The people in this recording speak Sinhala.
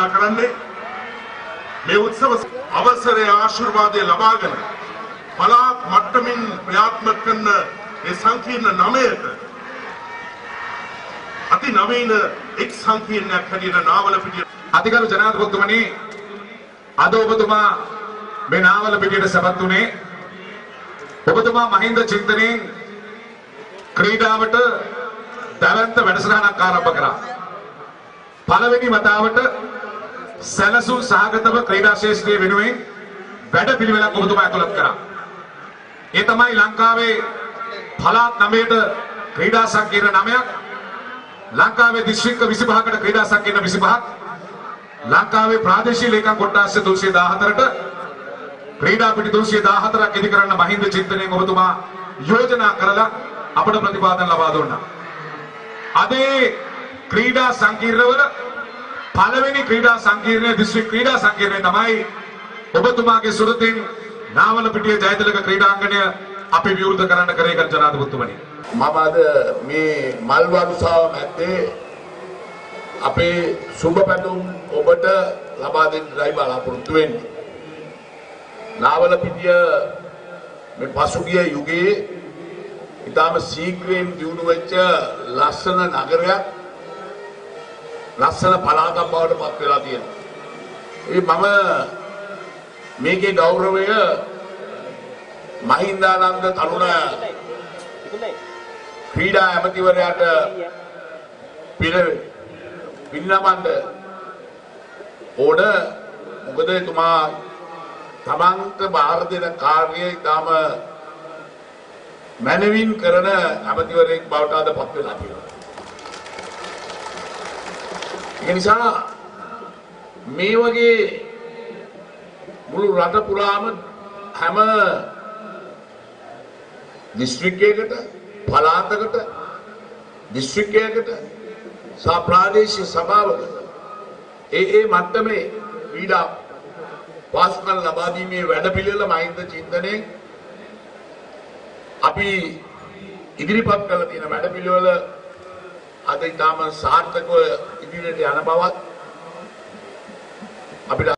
යෝජනා කරන්නේ මේ උත්සව අවසරයේ ආශිර්වාදය ලබාගෙන පළාත් මට්ටමින් ක්‍රියාත්මක කරන මේ සංකීර්ණ 9ට අති නවීන එක් සංකීර්ණයක් හැටියට නාවලපිටිය අධිකරු ජනාධිපතිතුමනි අද ඔබතුමා මේ නාවලපිටියට සැපත් උනේ ඔබතුමා මහින්ද චින්තනයෙන් ක්‍රීඩාවට දැවැන්ත වැඩසටහනක් ආරම්භ කරා. පළවෙනි වතාවට සැලසුම් සහගතව ක්‍රීඩා ශාස්ත්‍රයේ වෙනුවෙන් වැඩපිළිවෙලක් ඔබතුමා ඇතුළත් කරා. ඒ තමයි ලංකාවේ පළාත් 9ට ක්‍රීඩා සංකීර්ණ 9ක්, ලංකාවේ දිස්ත්‍රික්ක 25කට ක්‍රීඩා සංකීර්ණ 25ක්, ලංකාවේ ප්‍රාදේශීය ලේකම් කොට්ටාස 314ට ක්‍රීඩා පිටි 314ක් ඉදි කරන්න මහින්ද චින්තනයෙන් ඔබතුමා යෝජනා කරලා අපට ප්‍රතිපාදන ලබා දුන්නා. අද ක්‍රීඩා සංකීර්ණවල පළවෙනි ක්‍රීඩා සංකීර්ණයේ දිස්ත්‍රික් ක්‍රීඩා සංකීර්ණය තමයි ඔබතුමාගේ සුරතින් නාවලපිටිය ජයතිලක ක්‍රීඩාංගණය අපි විවෘත කරන්න කරේ කර ජනාධිපතිතුමනි. මම අද මේ මල් වරුසාව මැද්දේ අපේ සුබ පැතුම් ඔබට ලබා දෙන්නයි බලාපොරොත්තු වෙන්නේ. නාවලපිටිය මේ පසුගිය යුගයේ ඉතාම ශීඝ්‍රයෙන් දියුණු වෙච්ච ලස්සන නගරයක්, ලස්සන පළාතක් බවට පත් වෙලා තියෙනවා. මම මේකේ ගෞරවය මහින්දානන්ද තරුණ ක්‍රීඩා ඇමතිවරයාට පිරිනමන්න ඕන. මොකද එතුමා තමන්ට බාර දෙන කාර්යය ඉතාම මැනවින් කරන ඇමතිවරයෙක් බවට අද පත් වෙලා තියෙනවා. ඒ නිසා මේ වගේ මුළු රට පුරාම හැම දිස්ත්‍රික්කයකට, පළාතකට, දිස්ත්‍රික්කයකට සහ ප්‍රාදේශීය සභාවකට ඒ මට්ටමේ ක්‍රීඩා වාස්කම් ලබා දීමේ වැඩපිළිවෙල මහින්ද චින්තනයේ අපි ඉදිරිපත් කරලා තියෙන වැඩපිළිවෙල අද ඉතාම සාර්ථකව ඉදිරියට යන බවත් අපිට